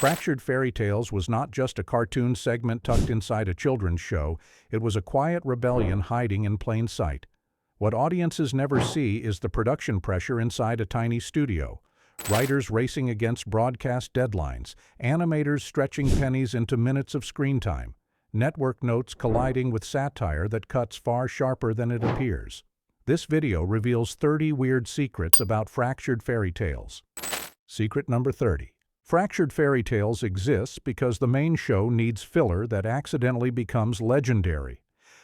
Fractured Fairy Tales was not just a cartoon segment tucked inside a children's show, it was a quiet rebellion hiding in plain sight. What audiences never see is the production pressure inside a tiny studio. Writers racing against broadcast deadlines, animators stretching pennies into minutes of screen time, network notes colliding with satire that cuts far sharper than it appears. This video reveals 30 weird secrets about Fractured Fairy Tales. Secret number 30. Fractured Fairy Tales exists because the main show needs filler that accidentally becomes legendary.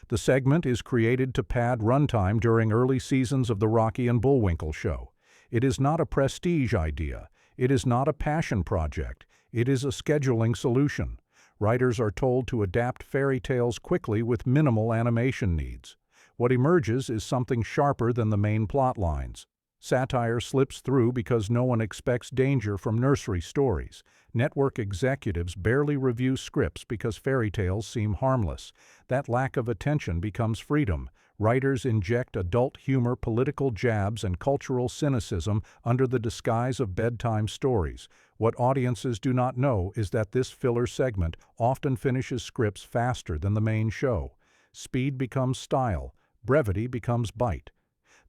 The segment is created to pad runtime during early seasons of the Rocky and Bullwinkle show. It is not a prestige idea. It is not a passion project. It is a scheduling solution. Writers are told to adapt fairy tales quickly with minimal animation needs. What emerges is something sharper than the main plot lines. Satire slips through because no one expects danger from nursery stories. Network executives barely review scripts because fairy tales seem harmless. That lack of attention becomes freedom. Writers inject adult humor, political jabs, and cultural cynicism under the disguise of bedtime stories. What audiences do not know is that this filler segment often finishes scripts faster than the main show. Speed becomes style. Brevity becomes bite.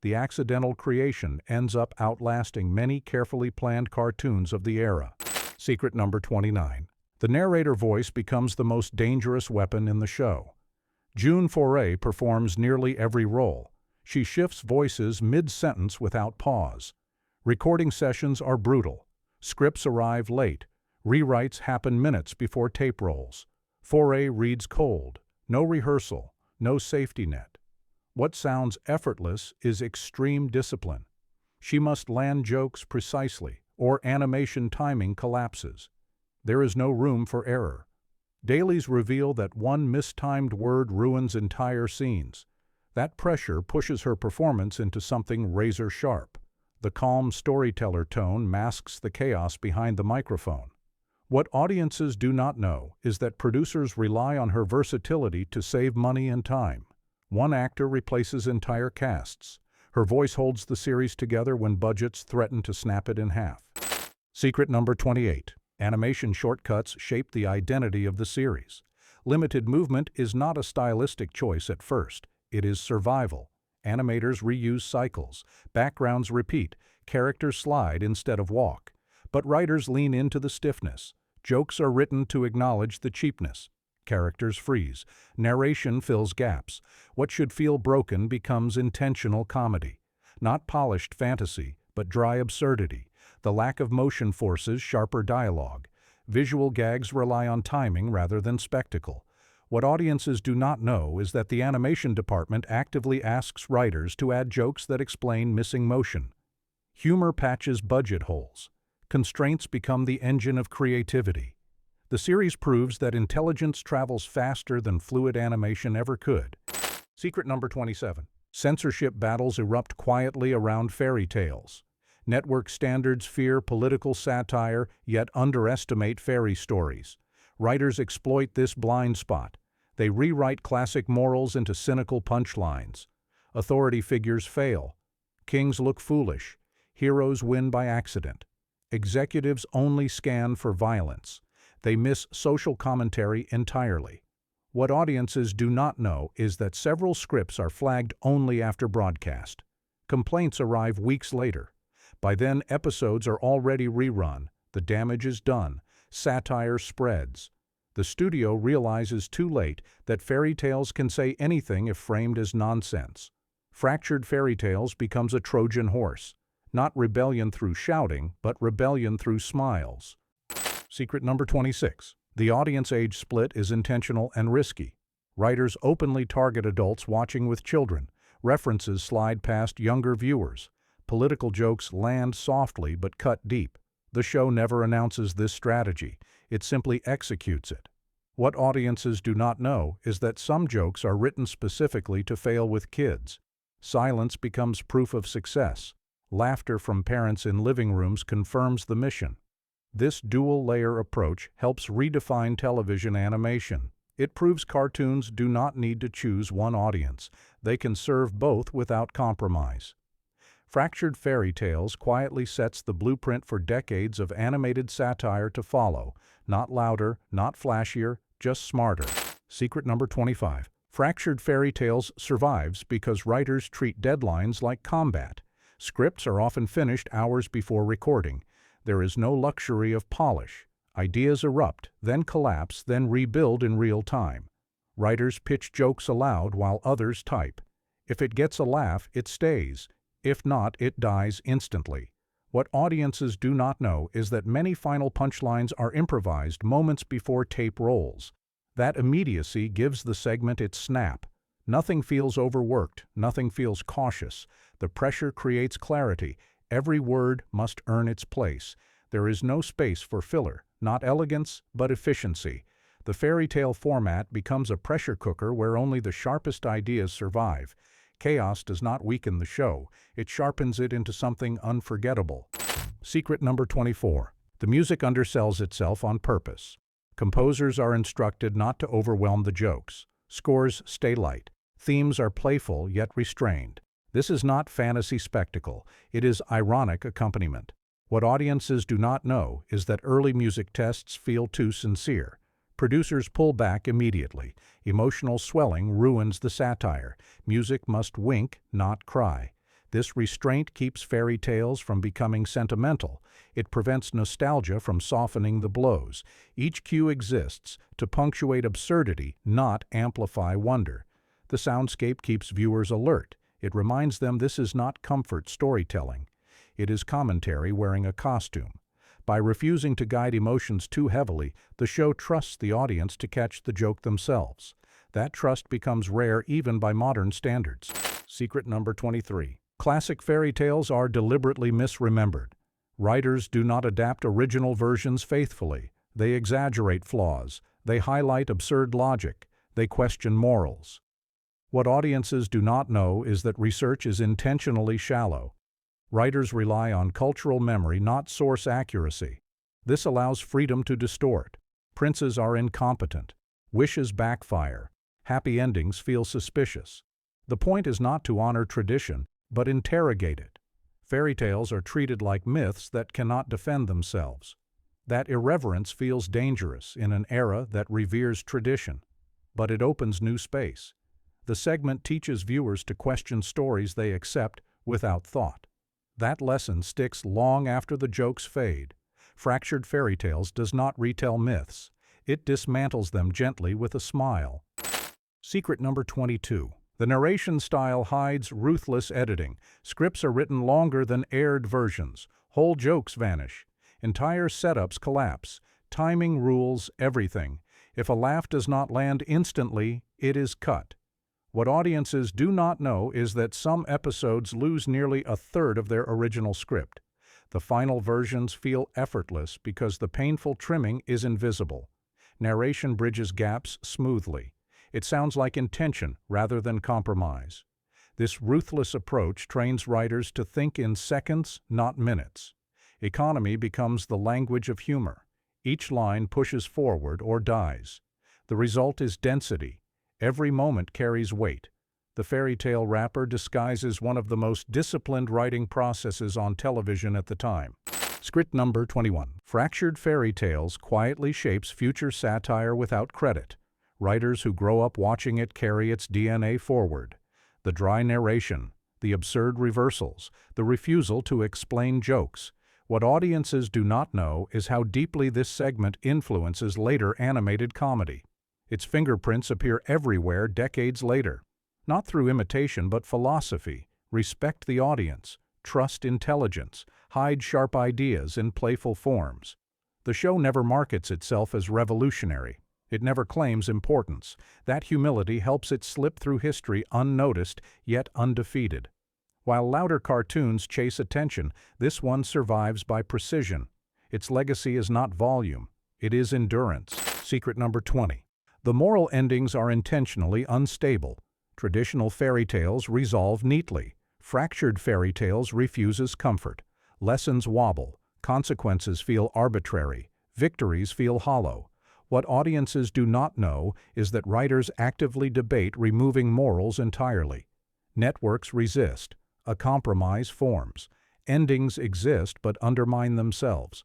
The accidental creation ends up outlasting many carefully planned cartoons of the era. Secret number 29. The narrator voice becomes the most dangerous weapon in the show. June Foray performs nearly every role. She shifts voices mid-sentence without pause. Recording sessions are brutal. Scripts arrive late. Rewrites happen minutes before tape rolls. Foray reads cold. No rehearsal. No safety net. What sounds effortless is extreme discipline. She must land jokes precisely, or animation timing collapses. There is no room for error. Dailies reveal that one mistimed word ruins entire scenes. That pressure pushes her performance into something razor-sharp. The calm storyteller tone masks the chaos behind the microphone. What audiences do not know is that producers rely on her versatility to save money and time. One actor replaces entire casts. Her voice holds the series together when budgets threaten to snap it in half. Secret number 28. Animation shortcuts shape the identity of the series. Limited movement is not a stylistic choice at first. It is survival. Animators reuse cycles. Backgrounds repeat. Characters slide instead of walk. But writers lean into the stiffness. Jokes are written to acknowledge the cheapness. Characters freeze. Narration fills gaps. What should feel broken becomes intentional comedy. Not polished fantasy, but dry absurdity. The lack of motion forces sharper dialogue. Visual gags rely on timing rather than spectacle. What audiences do not know is that the animation department actively asks writers to add jokes that explain missing motion. Humor patches budget holes. Constraints become the engine of creativity. The series proves that intelligence travels faster than fluid animation ever could. Secret number 27. Censorship battles erupt quietly around fairy tales. Network standards fear political satire, yet underestimate fairy stories. Writers exploit this blind spot. They rewrite classic morals into cynical punchlines. Authority figures fail. Kings look foolish. Heroes win by accident. Executives only scan for violence. They miss social commentary entirely. What audiences do not know is that several scripts are flagged only after broadcast. Complaints arrive weeks later. By then, episodes are already rerun. The damage is done. Satire spreads. The studio realizes too late that fairy tales can say anything if framed as nonsense. Fractured Fairy Tales becomes a Trojan horse. Not rebellion through shouting, but rebellion through smiles. Secret number 26. The audience age split is intentional and risky. Writers openly target adults watching with children. References slide past younger viewers. Political jokes land softly but cut deep. The show never announces this strategy. It simply executes it. What audiences do not know is that some jokes are written specifically to fail with kids. Silence becomes proof of success. Laughter from parents in living rooms confirms the mission. This dual-layer approach helps redefine television animation. It proves cartoons do not need to choose one audience. They can serve both without compromise. Fractured fairy tales quietly sets the blueprint for decades of animated satire to follow. Not louder, not flashier, just smarter. Secret number 25. Fractured fairy tales survives because writers treat deadlines like combat. Scripts are often finished hours before recording. There is no luxury of polish. Ideas erupt, then collapse, then rebuild in real time. Writers pitch jokes aloud while others type. If it gets a laugh, it stays. If not, it dies instantly. What audiences do not know is that many final punchlines are improvised moments before tape rolls. That immediacy gives the segment its snap. Nothing feels overworked, nothing feels cautious. The pressure creates clarity. Every word must earn its place. There is no space for filler, not elegance, but efficiency. The fairy tale format becomes a pressure cooker where only the sharpest ideas survive. Chaos does not weaken the show, it sharpens it into something unforgettable. Secret number 24. The music undersells itself on purpose. Composers are instructed not to overwhelm the jokes. Scores stay light. Themes are playful yet restrained. This is not fantasy spectacle, it is ironic accompaniment. What audiences do not know is that early music tests feel too sincere. Producers pull back immediately. Emotional swelling ruins the satire. Music must wink, not cry. This restraint keeps fairy tales from becoming sentimental. It prevents nostalgia from softening the blows. Each cue exists to punctuate absurdity, not amplify wonder. The soundscape keeps viewers alert. It reminds them this is not comfort storytelling. It is commentary wearing a costume. By refusing to guide emotions too heavily, the show trusts the audience to catch the joke themselves. That trust becomes rare even by modern standards. Secret number 23. Classic fairy tales are deliberately misremembered. Writers do not adapt original versions faithfully. They exaggerate flaws. They highlight absurd logic. They question morals. What audiences do not know is that research is intentionally shallow. Writers rely on cultural memory, not source accuracy. This allows freedom to distort. Princes are incompetent. Wishes backfire. Happy endings feel suspicious. The point is not to honor tradition, but interrogate it. Fairy tales are treated like myths that cannot defend themselves. That irreverence feels dangerous in an era that reveres tradition, but it opens new space. The segment teaches viewers to question stories they accept without thought. That lesson sticks long after the jokes fade. Fractured fairy tales does not retell myths. It dismantles them gently with a smile. Secret number 22. The narration style hides ruthless editing. Scripts are written longer than aired versions. Whole jokes vanish. Entire setups collapse. Timing rules everything. If a laugh does not land instantly, it is cut. What audiences do not know is that some episodes lose nearly a third of their original script. The final versions feel effortless because the painful trimming is invisible. Narration bridges gaps smoothly. It sounds like intention rather than compromise. This ruthless approach trains writers to think in seconds, not minutes. Economy becomes the language of humor. Each line pushes forward or dies. The result is density. Every moment carries weight. The fairy tale wrapper disguises one of the most disciplined writing processes on television at the time. Script number 21. Fractured fairy tales quietly shapes future satire without credit. Writers who grow up watching it carry its DNA forward. The dry narration, the absurd reversals, the refusal to explain jokes. What audiences do not know is how deeply this segment influences later animated comedy. Its fingerprints appear everywhere decades later. Not through imitation but philosophy. Respect the audience. Trust intelligence. Hide sharp ideas in playful forms. The show never markets itself as revolutionary. It never claims importance. That humility helps it slip through history unnoticed, yet undefeated. While louder cartoons chase attention, this one survives by precision. Its legacy is not volume. It is endurance. Secret number 20. The moral endings are intentionally unstable. Traditional fairy tales resolve neatly. Fractured fairy tales refuses comfort. Lessons wobble. Consequences feel arbitrary. Victories feel hollow. What audiences do not know is that writers actively debate removing morals entirely. Networks resist. a compromise forms. Endings exist but undermine themselves.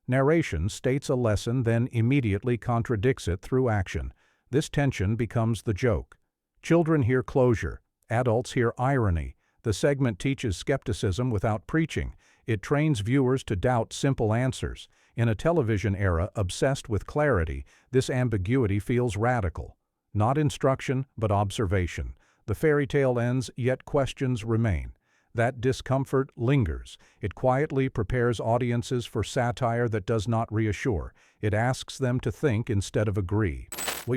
Narration states a lesson, then immediately contradicts it through action. This tension becomes the joke. Children hear closure. Adults hear irony. The segment teaches skepticism without preaching. It trains viewers to doubt simple answers. In a television era obsessed with clarity, this ambiguity feels radical. Not instruction, but observation. The fairy tale ends, yet questions remain. That discomfort lingers. It quietly prepares audiences for satire that does not reassure. It asks them to think instead of agree.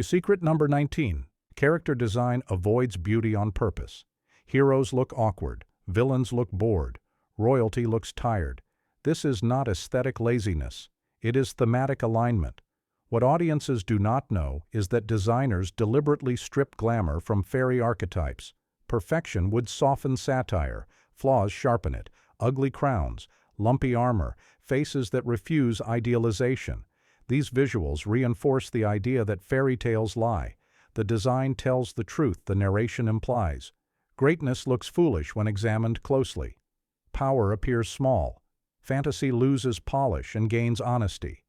Secret number 19. Character design avoids beauty on purpose. Heroes look awkward. Villains look bored. Royalty looks tired. This is not aesthetic laziness. It is thematic alignment. What audiences do not know is that designers deliberately strip glamour from fairy archetypes. Perfection would soften satire. Flaws sharpen it. Ugly crowns, lumpy armor, faces that refuse idealization. These visuals reinforce the idea that fairy tales lie. The design tells the truth the narration implies. Greatness looks foolish when examined closely. Power appears small. Fantasy loses polish and gains honesty.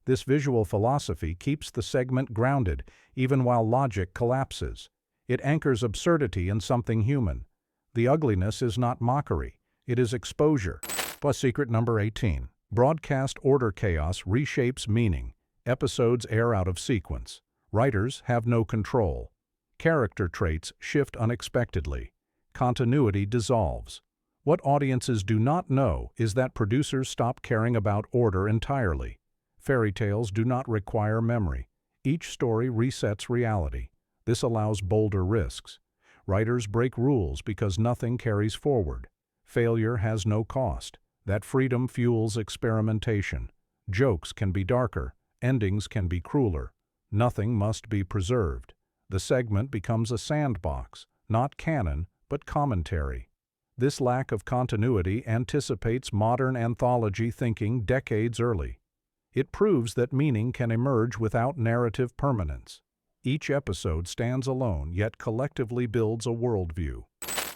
This visual philosophy keeps the segment grounded, even while logic collapses. It anchors absurdity in something human. The ugliness is not mockery, it is exposure. Secret number 18. Broadcast order chaos reshapes meaning. Episodes air out of sequence. Writers have no control. Character traits shift unexpectedly. Continuity dissolves. What audiences do not know is that producers stop caring about order entirely. Fairy tales do not require memory. Each story resets reality. This allows bolder risks. Writers break rules because nothing carries forward. Failure has no cost. That freedom fuels experimentation. Jokes can be darker. Endings can be crueler. Nothing must be preserved. The segment becomes a sandbox, not canon, but commentary. This lack of continuity anticipates modern anthology thinking decades early. It proves that meaning can emerge without narrative permanence. Each episode stands alone, yet collectively builds a worldview.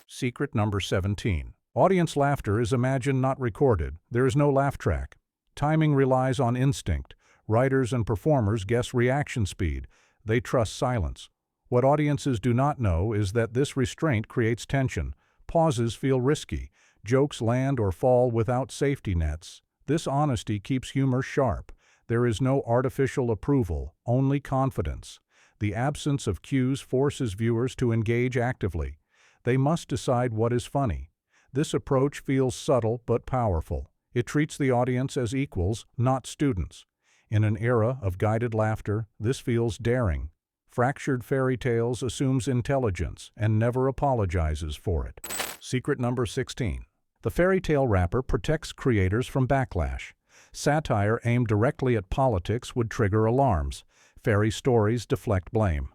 Secret number 17. Audience laughter is imagined, not recorded. There is no laugh track. Timing relies on instinct. Writers and performers guess reaction speed. They trust silence. What audiences do not know is that this restraint creates tension. Pauses feel risky. Jokes land or fall without safety nets. This honesty keeps humor sharp. There is no artificial approval, only confidence. The absence of cues forces viewers to engage actively. They must decide what is funny. This approach feels subtle but powerful. It treats the audience as equals, not students. In an era of guided laughter, this feels daring. Fractured Fairy Tales assumes intelligence and never apologizes for it. Secret number 16. The fairy tale wrapper protects creators from backlash. Satire aimed directly at politics would trigger alarms. Fairy stories deflect blame.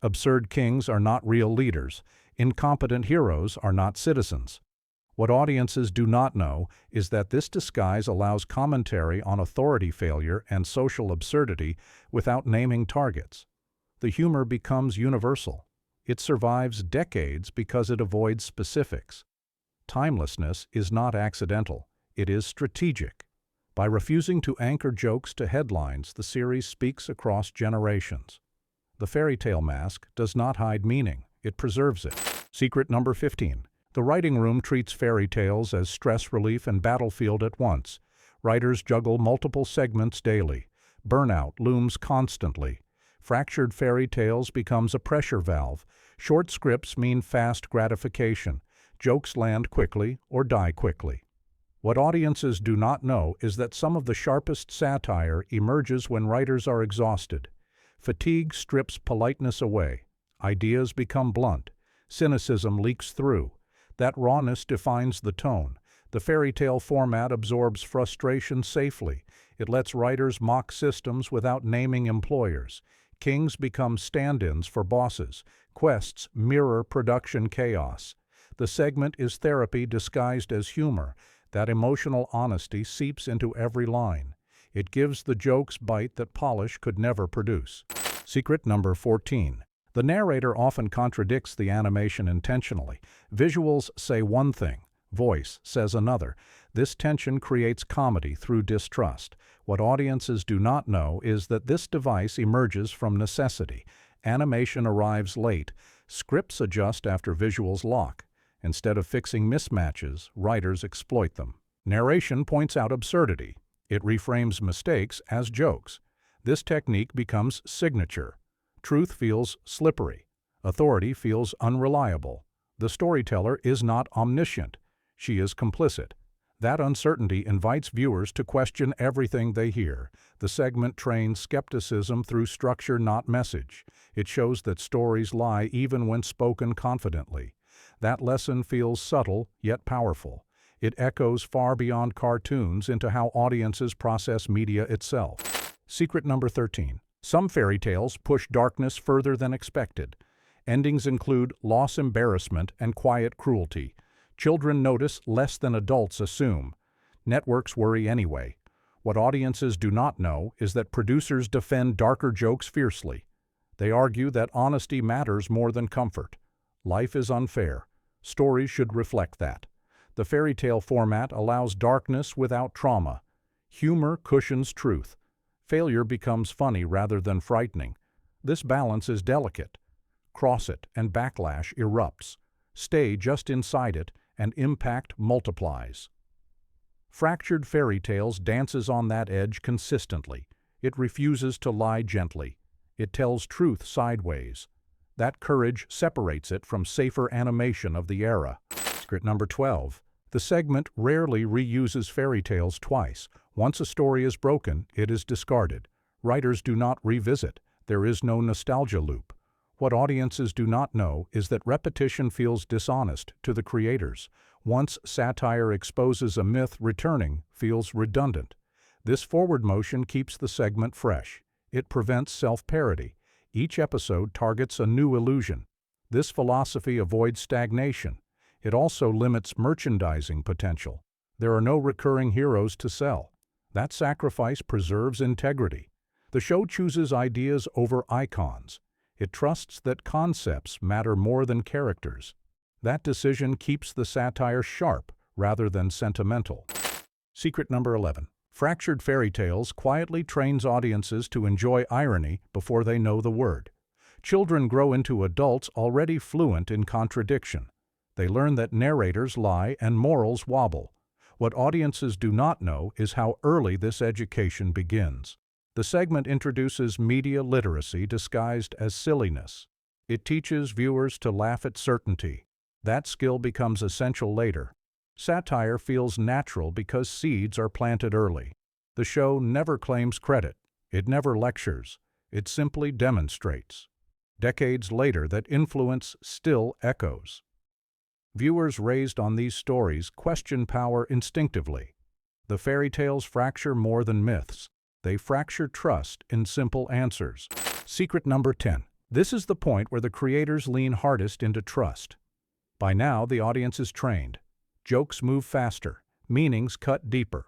Absurd kings are not real leaders. Incompetent heroes are not citizens. What audiences do not know is that this disguise allows commentary on authority failure and social absurdity without naming targets. The humor becomes universal. It survives decades because it avoids specifics. Timelessness is not accidental. It is strategic. By refusing to anchor jokes to headlines, the series speaks across generations. The fairy tale mask does not hide meaning. It preserves it. Secret number 15. The writing room treats fairy tales as stress relief and battlefield at once. Writers juggle multiple segments daily. Burnout looms constantly. Fractured Fairy Tales becomes a pressure valve. Short scripts mean fast gratification. Jokes land quickly or die quickly. What audiences do not know is that some of the sharpest satire emerges when writers are exhausted. Fatigue strips politeness away. Ideas become blunt. Cynicism leaks through. That rawness defines the tone. The fairy tale format absorbs frustration safely. It lets writers mock systems without naming employers. Kings become stand-ins for bosses. Quests mirror production chaos. The segment is therapy disguised as humor. That emotional honesty seeps into every line. It gives the jokes bite that polish could never produce. Secret number 14. The narrator often contradicts the animation intentionally. Visuals say one thing, voice, says another. This tension creates comedy through distrust. What audiences do not know is that this device emerges from necessity. Animation arrives late. Scripts adjust after visuals lock. Instead of fixing mismatches, writers exploit them. Narration points out absurdity. It reframes mistakes as jokes. This technique becomes signature. Truth feels slippery. Authority feels unreliable. The storyteller is not omniscient. She is complicit. That uncertainty invites viewers to question everything they hear. The segment trains skepticism through structure, not message. It shows that stories lie even when spoken confidently. That lesson feels subtle yet powerful. It echoes far beyond cartoons into how audiences process media itself. Secret number 13. Some fairy tales push darkness further than expected. Endings include loss, embarrassment, and quiet cruelty. Children notice less than adults assume. Networks worry anyway. What audiences do not know is that producers defend darker jokes fiercely. They argue that honesty matters more than comfort. Life is unfair. Stories should reflect that. The fairy tale format allows darkness without trauma. Humor cushions truth. Failure becomes funny rather than frightening. This balance is delicate. Cross it and backlash erupts. Stay just inside it and impact multiplies. Fractured Fairy Tales dances on that edge consistently. It refuses to lie gently. It tells truth sideways. That courage separates it from safer animation of the era. Secret number 12. The segment rarely reuses fairy tales twice. Once a story is broken, it is discarded. Writers do not revisit. There is no nostalgia loop. What audiences do not know is that repetition feels dishonest to the creators. Once satire exposes a myth, returning feels redundant. This forward motion keeps the segment fresh. It prevents self-parody. Each episode targets a new illusion. This philosophy avoids stagnation. It also limits merchandising potential. There are no recurring heroes to sell. That sacrifice preserves integrity. The show chooses ideas over icons. It trusts that concepts matter more than characters. That decision keeps the satire sharp rather than sentimental. Secret number 11. Fractured Fairy Tales quietly trains audiences to enjoy irony before they know the word. Children grow into adults already fluent in contradiction. They learn that narrators lie and morals wobble. What audiences do not know is how early this education begins. The segment introduces media literacy disguised as silliness. It teaches viewers to laugh at certainty. That skill becomes essential later. Satire feels natural because seeds are planted early. The show never claims credit. It never lectures. It simply demonstrates. Decades later, that influence still echoes. Viewers raised on these stories question power instinctively. The fairy tales fracture more than myths. They fracture trust in simple answers. Secret number 10. This is the point where the creators lean hardest into trust. By now, the audience is trained. Jokes move faster. Meanings cut deeper.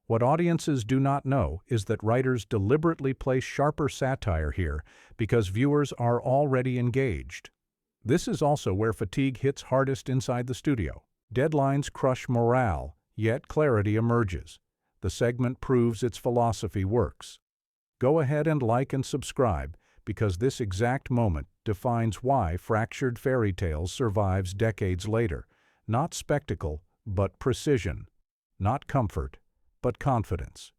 What audiences do not know is that writers deliberately place sharper satire here because viewers are already engaged. This is also where fatigue hits hardest inside the studio. Deadlines crush morale, yet clarity emerges. The segment proves its philosophy works. Go ahead and like and subscribe, because this exact moment defines why Fractured Fairy Tales survives decades later. Not spectacle, but precision. Not comfort, but confidence.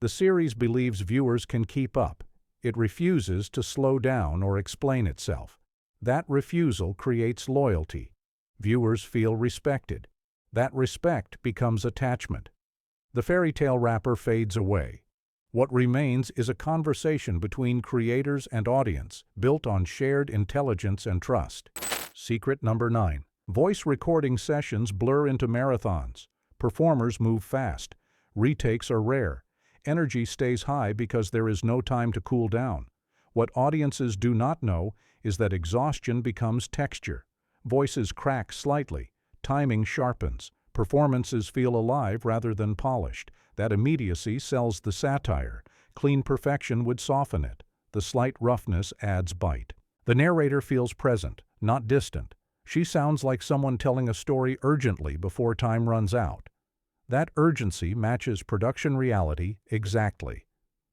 The series believes viewers can keep up. It refuses to slow down or explain itself. That refusal creates loyalty. Viewers feel respected. That respect becomes attachment. The fairy tale wrapper fades away. What remains is a conversation between creators and audience, built on shared intelligence and trust. Secret number 9. Voice recording sessions blur into marathons. Performers move fast. Retakes are rare. Energy stays high because there is no time to cool down. What audiences do not know is that exhaustion becomes texture. Voices crack slightly. Timing sharpens. Performances feel alive rather than polished. That immediacy sells the satire. Clean perfection would soften it. The slight roughness adds bite. The narrator feels present, not distant. She sounds like someone telling a story urgently before time runs out. That urgency matches production reality exactly.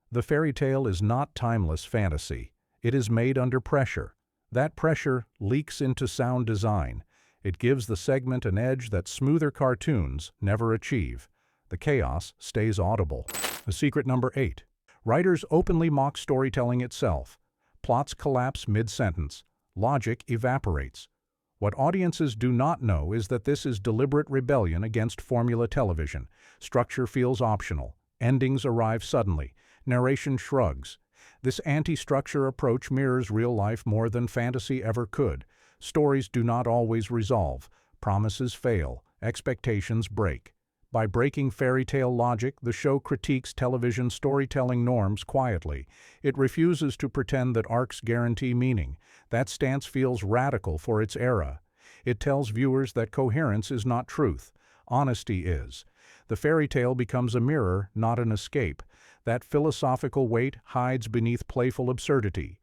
The fairy tale is not timeless fantasy. It is made under pressure. That pressure leaks into sound design. It gives the segment an edge that smoother cartoons never achieve. The chaos stays audible. Secret number 8. Writers openly mock storytelling itself. Plots collapse mid-sentence. Logic evaporates. What audiences do not know is that this is deliberate rebellion against formula television. Structure feels optional. Endings arrive suddenly. Narration shrugs. This anti-structure approach mirrors real life more than fantasy ever could. Stories do not always resolve. Promises fail. Expectations break. By breaking fairy tale logic, the show critiques television storytelling norms quietly. It refuses to pretend that arcs guarantee meaning. That stance feels radical for its era. It tells viewers that coherence is not truth. Honesty is. The fairy tale becomes a mirror, not an escape. That philosophical weight hides beneath playful absurdity.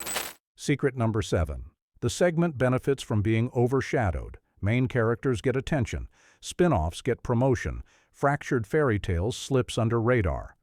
Secret number 7. The segment benefits from being overshadowed. Main characters get attention. Spin-offs get promotion. Fractured fairy tales slips under radar.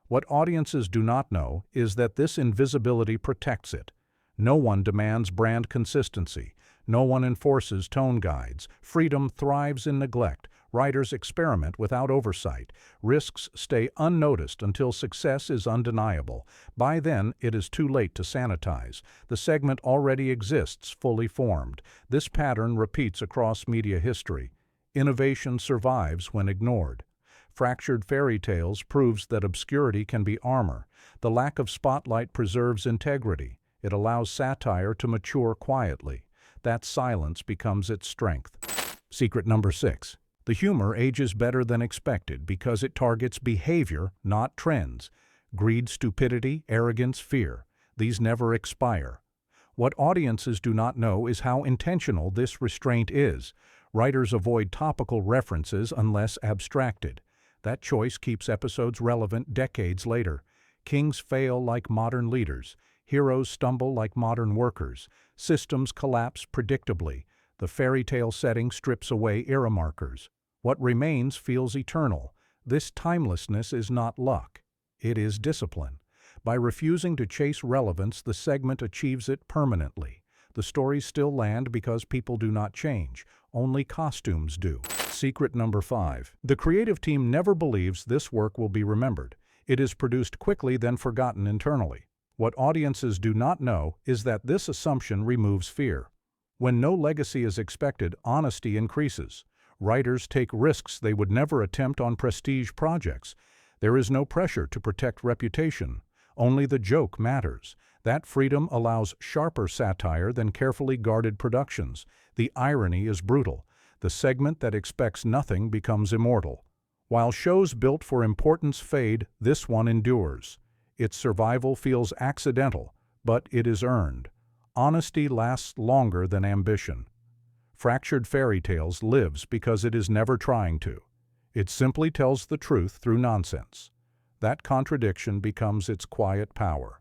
What audiences do not know is that this invisibility protects it. No one demands brand consistency. No one enforces tone guides. Freedom thrives in neglect. Writers experiment without oversight. Risks stay unnoticed until success is undeniable. By then, it is too late to sanitize. The segment already exists fully formed. This pattern repeats across media history. Innovation survives when ignored. Fractured fairy tales proves that obscurity can be armor. The lack of spotlight preserves integrity. It allows satire to mature quietly. That silence becomes its strength. Secret number 6. The humor ages better than expected because it targets behavior, not trends. Greed, stupidity, arrogance, fear. These never expire. What audiences do not know is how intentional this restraint is. Writers avoid topical references unless abstracted. That choice keeps episodes relevant decades later. Kings fail like modern leaders. Heroes stumble like modern workers. Systems collapse predictably. The fairy tale setting strips away era markers. What remains feels eternal. This timelessness is not luck. It is discipline. By refusing to chase relevance, the segment achieves it permanently. The stories still land because people do not change. Only costumes do. Secret number 5. The creative team never believes this work will be remembered. It is produced quickly, then forgotten internally. What audiences do not know is that this assumption removes fear. When no legacy is expected, honesty increases. Writers take risks they would never attempt on prestige projects. There is no pressure to protect reputation. Only the joke matters. That freedom allows sharper satire than carefully guarded productions. The irony is brutal. The segment that expects nothing becomes immortal. While shows built for importance fade, this one endures. Its survival feels accidental, but it is earned. Honesty lasts longer than ambition. Fractured fairy tales lives because it is never trying to. It simply tells the truth through nonsense. That contradiction becomes its quiet power.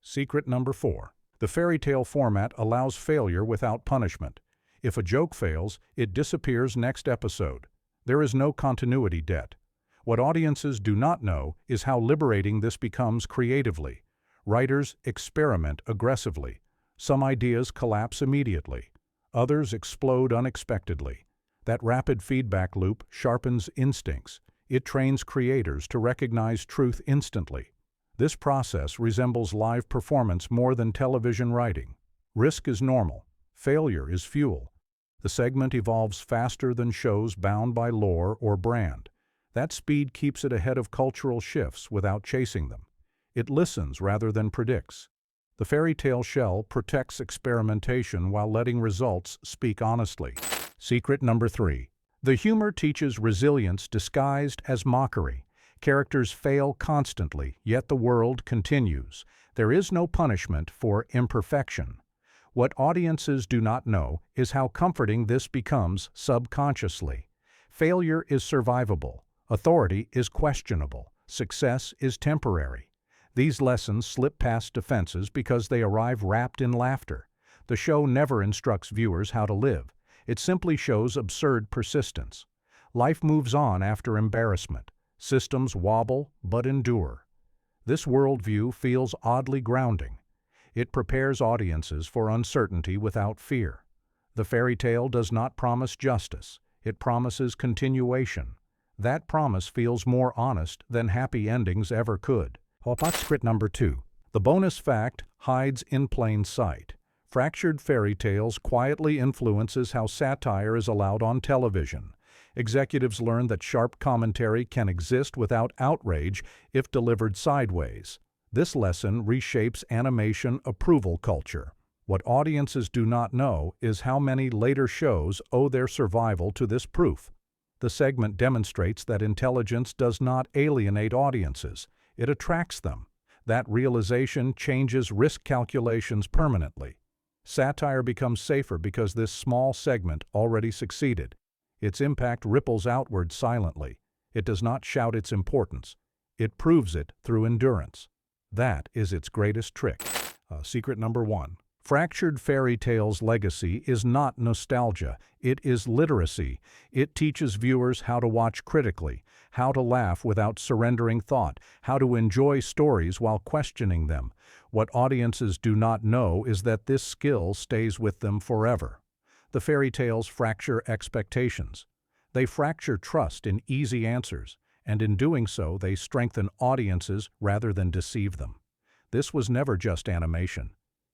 Secret number 4. The fairy tale format allows failure without punishment. If a joke fails, it disappears next episode. There is no continuity debt. What audiences do not know is how liberating this becomes creatively. Writers experiment aggressively. Some ideas collapse immediately. Others explode unexpectedly. That rapid feedback loop sharpens instincts. It trains creators to recognize truth instantly. This process resembles live performance more than television writing. Risk is normal. Failure is fuel. The segment evolves faster than shows bound by lore or brand. That speed keeps it ahead of cultural shifts without chasing them. It listens rather than predicts. The fairy tale shell protects experimentation while letting results speak honestly. Secret number 3. The humor teaches resilience disguised as mockery. Characters fail constantly, yet the world continues. There is no punishment for imperfection. What audiences do not know is how comforting this becomes subconsciously. Failure is survivable. Authority is questionable. Success is temporary. These lessons slip past defenses because they arrive wrapped in laughter. The show never instructs viewers how to live. It simply shows absurd persistence. Life moves on after embarrassment. Systems wobble but endure. This worldview feels oddly grounding. It prepares audiences for uncertainty without fear. The fairy tale does not promise justice. It promises continuation. That promise feels more honest than happy endings ever could. Script number 2. The bonus fact hides in plain sight. Fractured fairy tales quietly influences how satire is allowed on television. Executives learn that sharp commentary can exist without outrage if delivered sideways. This lesson reshapes animation approval culture. What audiences do not know is how many later shows owe their survival to this proof. The segment demonstrates that intelligence does not alienate audiences. It attracts them. That realization changes risk calculations permanently. Satire becomes safer because this small segment already succeeded. Its impact ripples outward silently. It does not shout its importance. It proves it through endurance. That is its greatest trick. Secret number 1. Fractured fairy tales' legacy is not nostalgia. It is literacy. It teaches viewers how to watch critically, how to laugh without surrendering thought, how to enjoy stories while questioning them. What audiences do not know is that this skill stays with them forever. The fairy tales fracture expectations. They fracture trust in easy answers, and in doing so they strengthen audiences rather than deceive them. This was never just animation.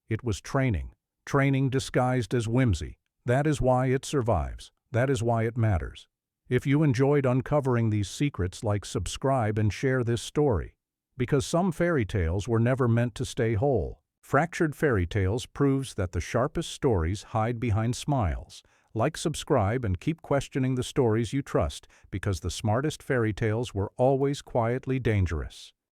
It was training disguised as whimsy. That is why it survives. That is why it matters. If you enjoyed uncovering these secrets, subscribe and share this story. Because some fairy tales were never meant to stay whole. Fractured Fairy Tales proves that the sharpest stories hide behind smiles. Subscribe, and keep questioning the stories you trust, because the smartest fairy tales were always quietly dangerous.